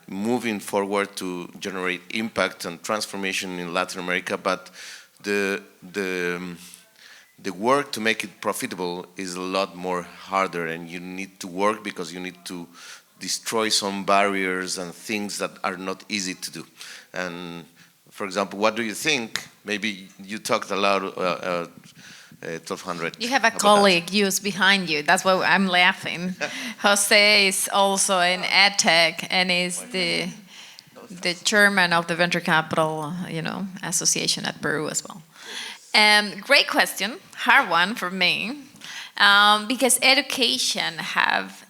moving forward to generate impact and transformation in Latin America, but the work to make it profitable is a lot more harder, and you need to work because you need to destroy some barriers and things that are not easy to do. And for example, what do you think? Maybe you talked a lot 1200. You have a colleague used behind you. That's why I'm laughing. Jose is also in EdTech and is the chairman of the Venture Capital, Association at Peru as well. Great question, hard one for me. Because education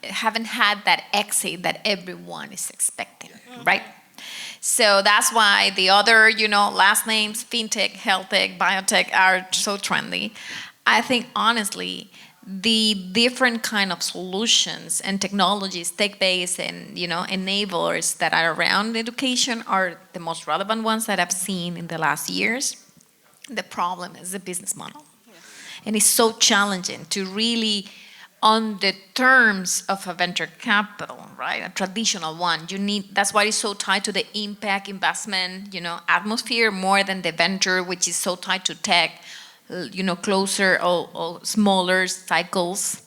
haven't had that exit that everyone is expecting, right? So that's why the other, last names, FinTech, HealthTech, Biotech are so trendy. I think honestly, the different kind of solutions and technologies, tech-based and enablers that are around education are the most relevant ones that I've seen in the last years. The problem is the business model. And it's so challenging to really, on the terms of a venture capital, right, a traditional one, that's why it's so tied to the impact investment, atmosphere more than the venture, which is so tied to tech, closer or smaller cycles.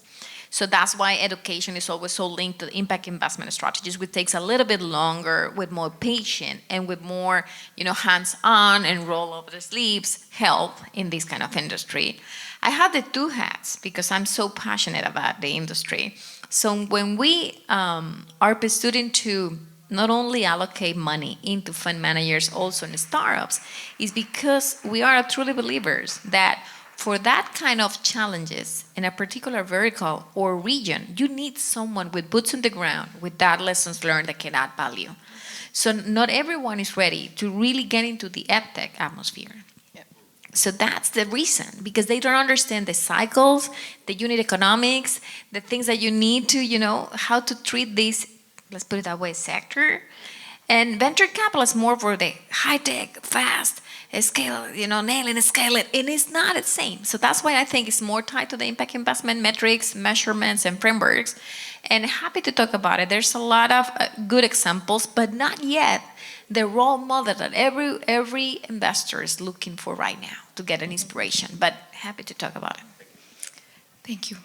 So that's why education is always so linked to the impact investment strategies, which takes a little bit longer, with more patient and with more, hands-on and roll up the sleeves help in this kind of industry. I have the two hats because I'm so passionate about the industry. So when we are pursuing to not only allocate money into fund managers, also in startups, is because we are truly believers that for that kind of challenges in a particular vertical or region, you need someone with boots on the ground, with that lessons learned that can add value. So not everyone is ready to really get into the edtech atmosphere. So that's the reason, because they don't understand the cycles, the unit economics, the things that you need to, how to treat this, let's put it that way, sector. And venture capital is more for the high-tech, fast, scale, nail it and scale it. It is not the same. So that's why I think it's more tied to the impact investment metrics, measurements, and frameworks. And happy to talk about it. There's a lot of good examples, but not yet the role model that every investor is looking for right now to get an inspiration. But happy to talk about it. Thank you.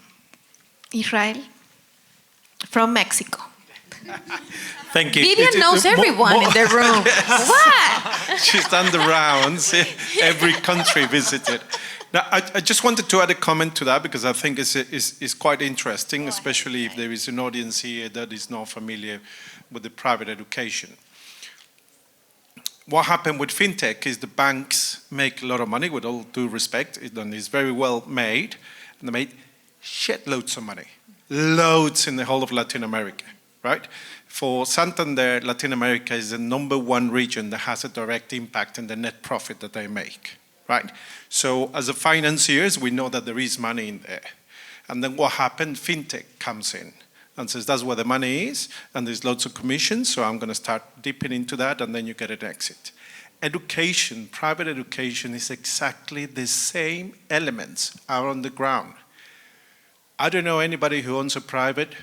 Israel, from Mexico. Thank you. Vivian knows everyone in the room. What? She's done the rounds, every country visited. Now, I just wanted to add a comment to that because I think it's quite interesting, especially if there is an audience here that is not familiar with the private education. What happened with fintech is the banks make a lot of money, with all due respect, and it's very well made, and they made shitloads of money, loads in the whole of Latin America, right? For Santander, Latin America is the #1 region that has a direct impact in the net profit that they make, right? So as a financiers, we know that there is money in there. And then what happened? Fintech comes in and says, that's where the money is, and there's lots of commissions, so I'm going to start dipping into that, and then you get an exit. Education, private education, is exactly the same elements are on the ground. I don't know anybody who owns a private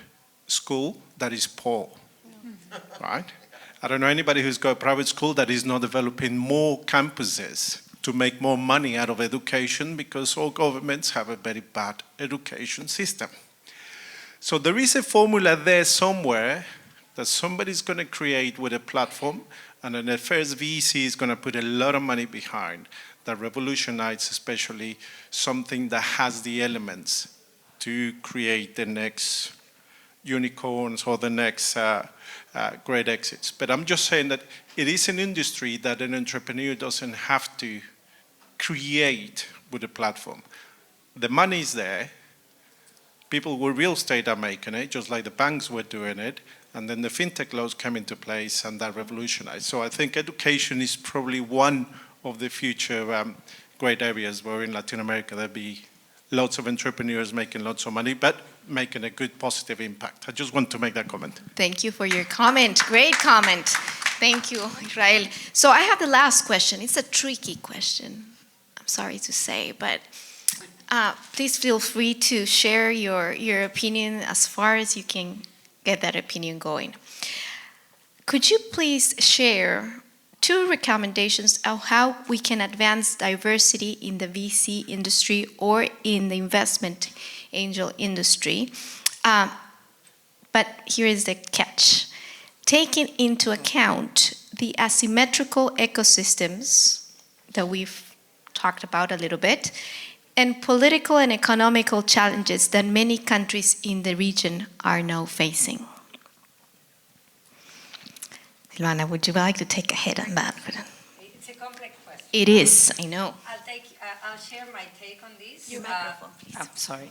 school that is poor, right? I don't know anybody who's got a private school that is not developing more campuses to make more money out of education, because all governments have a very bad education system. So there is a formula there somewhere that somebody's going to create with a platform, and then the first VC is going to put a lot of money behind that revolutionizes especially something that has the elements to create the next unicorns or the next great exits. But I'm just saying that it is an industry that an entrepreneur doesn't have to create with a platform. The money is there. People with real estate are making it, just like the banks were doing it, and then the fintech laws came into place and that revolutionized. So I think education is probably one of the future great areas where in Latin America there'll be lots of entrepreneurs making lots of money, but making a good positive impact. I just want to make that comment. Thank you for your comment. Great comment. Thank you, Israel. So I have the last question. It's a tricky question, I'm sorry to say, but please feel free to share your opinion as far as you can get that opinion going. Could you please share 2 recommendations of how we can advance diversity in the VC industry or in the investment angel industry? But here is the catch. Taking into account the asymmetrical ecosystems that we've talked about a little bit, and political and economical challenges that many countries in the region are now facing. Silvana, would you like to take a hit on that? It's a complex question. It is, I know. I'll share my take on this. Your microphone, please. I'm sorry.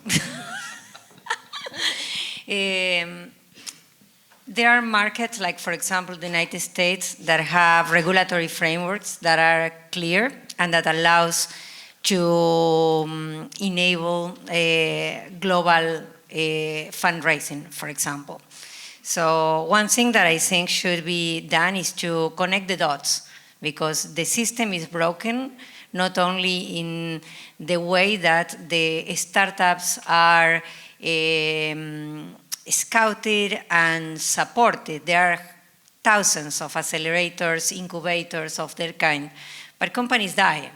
There are markets like, for example, the United States that have regulatory frameworks that are clear and that allows to enable global fundraising, for example. So one thing that I think should be done is to connect the dots, because the system is broken, not only in the way that the startups are scouted and supported. There are thousands of accelerators, incubators of their kind, but companies die.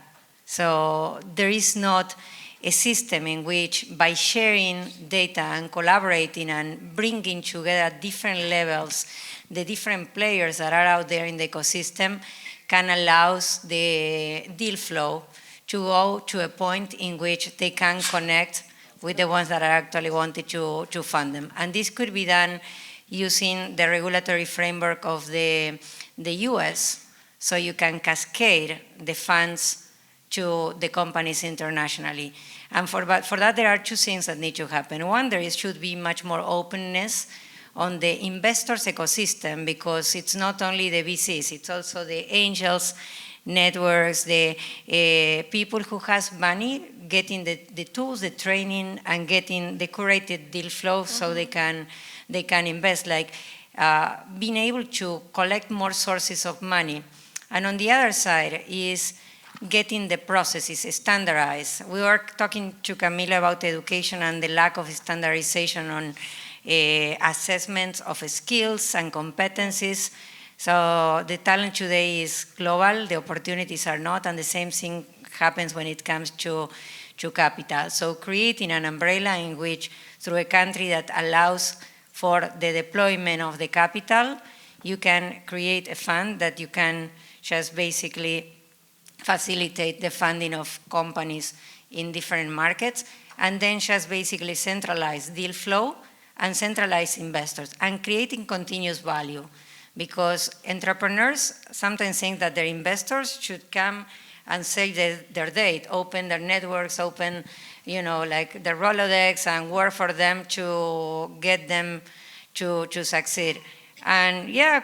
So there is not a system in which, by sharing data and collaborating and bringing together different levels, the different players that are out there in the ecosystem, can allow the deal flow to go to a point in which they can connect with the ones that are actually wanted to fund them. And this could be done using the regulatory framework of the US, so you can cascade the funds to the companies internationally. And for that, there are 2 things that need to happen. One, should be much more openness on the investors' ecosystem, because it's not only the VCs, it's also the angels, networks, the people who has money, getting the tools, the training, and getting the curated deal flow so they can invest. Like being able to collect more sources of money. And on the other side is getting the processes standardized. We were talking to Camila about education and the lack of standardization on assessments of skills and competencies. So the talent today is global, the opportunities are not, and the same thing happens when it comes to capital. So creating an umbrella in which, through a country that allows for the deployment of the capital, you can create a fund that you can just basically facilitate the funding of companies in different markets, and then just basically centralize deal flow and centralize investors, and creating continuous value. Because entrepreneurs sometimes think that their investors should come and save their date, open their networks, open, like the Rolodex, and work for them to get them to succeed. And yeah,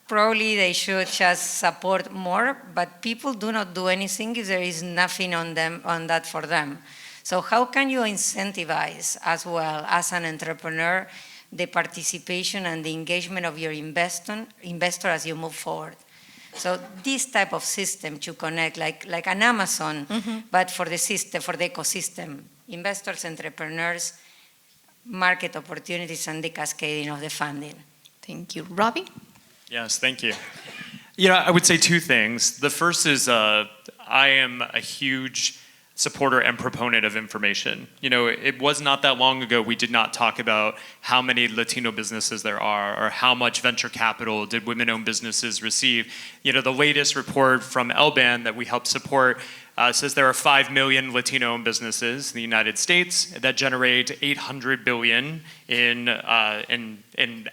probably they should just support more, but people do not do anything if there is nothing on that for them. So how can you incentivize as well as an entrepreneur the participation and the engagement of your investor as you move forward? So this type of system to connect, like an Amazon, but for the system, for the ecosystem, investors, entrepreneurs, market opportunities, and the cascading of the funding. Thank you. Robbie? Yes, thank you. I would say two things. The first is I am a huge supporter and proponent of information. It was not that long ago we did not talk about how many Latino businesses there are or how much venture capital did women-owned businesses receive. The latest report from LBAN that we help support says there are 5 million Latino-owned businesses in the United States that generate $800 billion in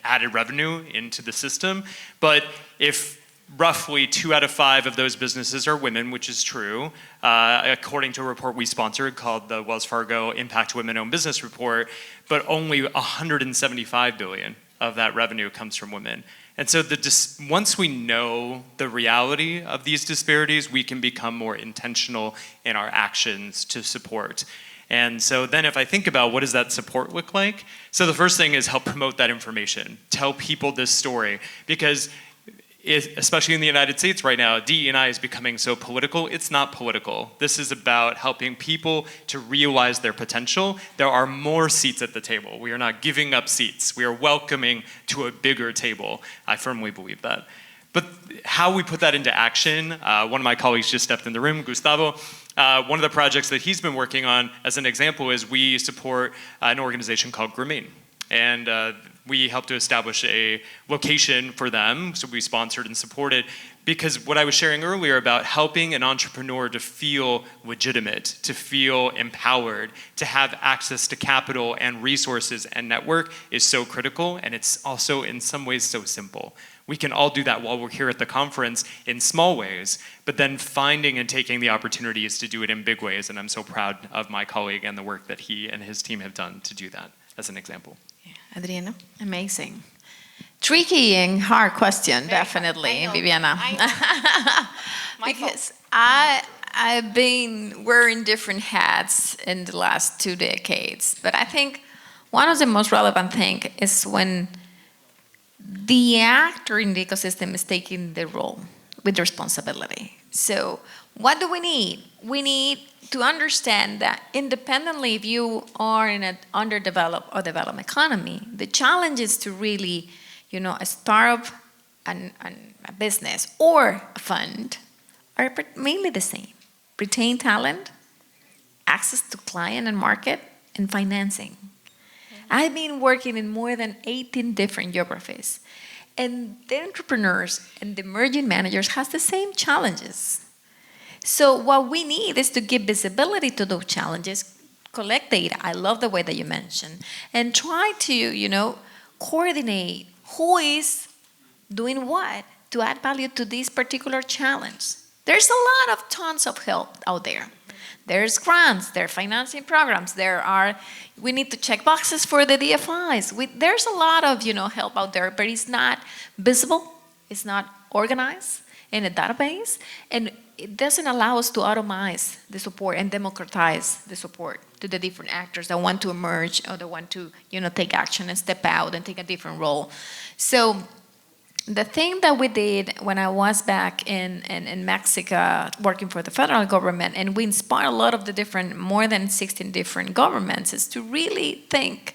added revenue into the system. But if roughly 2 out of 5 of those businesses are women, which is true, according to a report we sponsored called the Wells Fargo Impact Women-Owned Business Report, but only $175 billion of that revenue comes from women. And so once we know the reality of these disparities, we can become more intentional in our actions to support. And so then if I think about what does that support look like? So the first thing is help promote that information, tell people this story, because especially in the United States right now, DE&I is becoming so political. It's not political. This is about helping people to realize their potential. There are more seats at the table. We are not giving up seats. We are welcoming to a bigger table. I firmly believe that. But how we put that into action, one of my colleagues just stepped in the room, Gustavo. One of the projects that he's been working on, as an example, is we support an organization called Grameen. And we helped to establish a location for them, so we sponsored and supported, because what I was sharing earlier about helping an entrepreneur to feel legitimate, to feel empowered, to have access to capital and resources and network is so critical, and it's also in some ways so simple. We can all do that while we're here at the conference in small ways, but then finding and taking the opportunities to do it in big ways, and I'm so proud of my colleague and the work that he and his team have done to do that, as an example. Adriana? Amazing. Tricky and hard question, definitely, Viviana. Because I've been wearing different hats in the last 2 decades, but I think one of the most relevant things is when the actor in the ecosystem is taking the role with responsibility. So what do we need? We need to understand that independently, if you are in an underdeveloped or developed economy, the challenge is to really, start up a business or a fund are mainly the same. Retain talent, access to client and market, and financing. I've been working in more than 18 different geographies, and the entrepreneurs and the emerging managers have the same challenges. So what we need is to give visibility to those challenges, collect data, I love the way that you mentioned, and try to, coordinate who is doing what to add value to this particular challenge. There's a lot of tons of help out there. There's grants, there are financing programs, we need to check boxes for the DFIs. There's a lot of, help out there, but it's not visible It's not organized in a database, and it doesn't allow us to automize the support and democratize the support to the different actors that want to emerge or that want to, take action and step out and take a different role. So the thing that we did when I was back in Mexico working for the federal government, and we inspired a lot of the different, more than 16 different governments, is to really think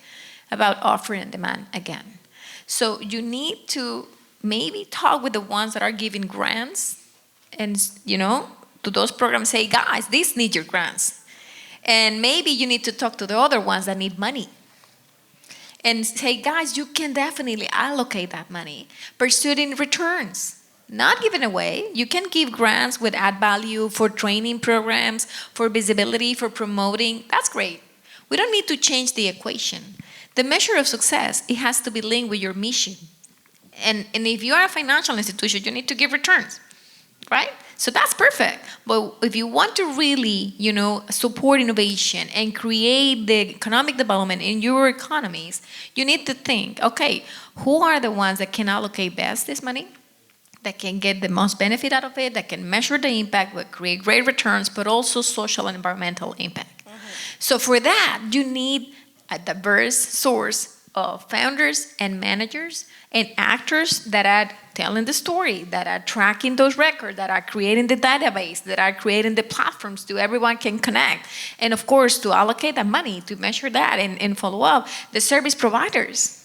about offering and demand again. So you need to maybe talk with the ones that are giving grants and, to those programs, say, guys, these need your grants. And maybe you need to talk to the other ones that need money. And say, guys, you can definitely allocate that money, pursuing returns, not giving away. You can give grants with add value for training programs, for visibility, for promoting. That's great. We don't need to change the equation. The measure of success, it has to be linked with your mission. And if you are a financial institution, you need to give returns, right? So that's perfect. But if you want to really, support innovation and create the economic development in your economies, you need to think, okay, who are the ones that can allocate best this money, that can get the most benefit out of it, that can measure the impact, that create great returns, but also social and environmental impact. So for that, you need a diverse source of founders and managers and actors that are telling the story, that are tracking those records, that are creating the database, that are creating the platforms so everyone can connect. And of course, to allocate that money, to measure that and follow up, the service providers.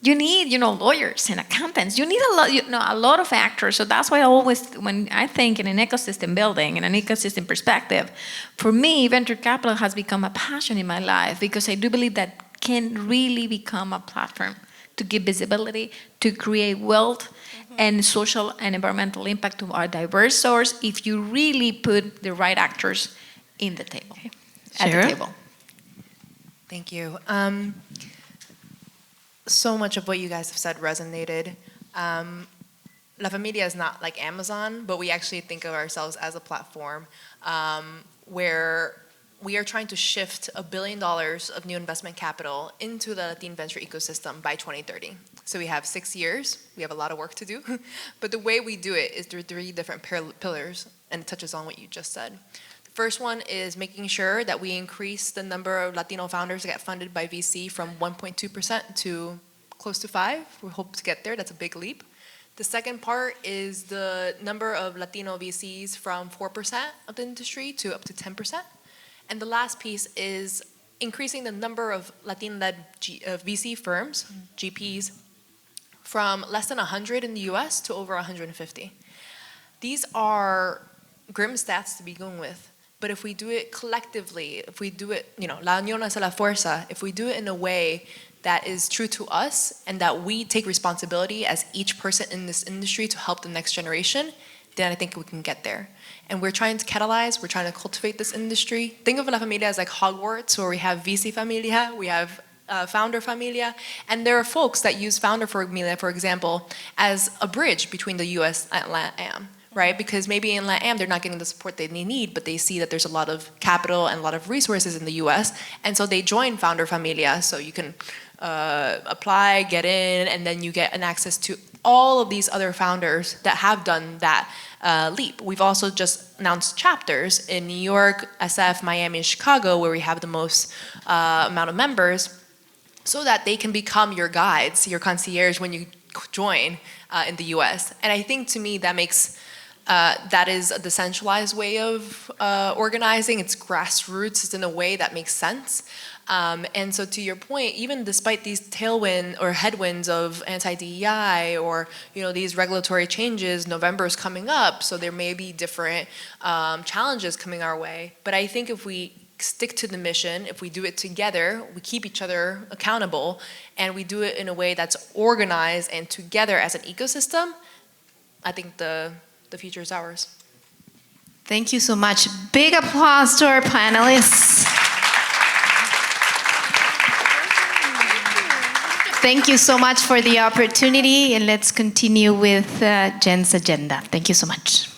You need, lawyers and accountants. You need a lot of actors. So that's why I always, when I think in an ecosystem building, in an ecosystem perspective, for me, venture capital has become a passion in my life because I do believe that can really become a platform to give visibility, to create wealth and social and environmental impact to our diverse source if you really put the right actors in the table, at the table. Thank you. So much of what you guys have said resonated. La Familia is not like Amazon, but we actually think of ourselves as a platform where we are trying to shift $1 billion of new investment capital into the Latin venture ecosystem by 2030. So we have 6 years. We have a lot of work to do. But the way we do it is through 3 different pillars, and it touches on what you just said. The first one is making sure that we increase the number of Latino founders that get funded by VC from 1.2% to close to 5%. We hope to get there. That's a big leap. The second part is the number of Latino VCs from 4% of the industry to up to 10%. And the last piece is increasing the number of Latin-led VC firms, GPs, from less than 100 in the US to over 150. These are grim stats to begin with, but if we do it collectively, if we do it, la unión hace la fuerza, if we do it in a way that is true to us and that we take responsibility as each person in this industry to help the next generation, then I think we can get there. And we're trying to catalyze, we're trying to cultivate this industry. Think of La Familia as like Hogwarts, where we have VC Familia, we have Founder Familia, and there are folks that use Founder Familia, for example, as a bridge between the US and LATAM, right? Because maybe in LATAM, they're not getting the support they need, but they see that there's a lot of capital and a lot of resources in the US, and so they join Founder Familia, so you can apply, get in, and then you get an access to all of these other founders that have done that leap. We've also just announced chapters in New York, SF, Miami, and Chicago, where we have the most amount of members, so that they can become your guides, your concierge when you join in the US. And I think to me that makes, that is a decentralized way of organizing. It's grassroots, it's in a way that makes sense. And so to your point, even despite these tailwind or headwinds of anti-DEI or these regulatory changes, November is coming up, so there may be different challenges coming our way. But I think if we stick to the mission, if we do it together, we keep each other accountable, and we do it in a way that's organized and together as an ecosystem, I think the future is ours. Thank you so much. Big applause to our panelists. Thank you so much for the opportunity, and let's continue with Jen's agenda. Thank you so much.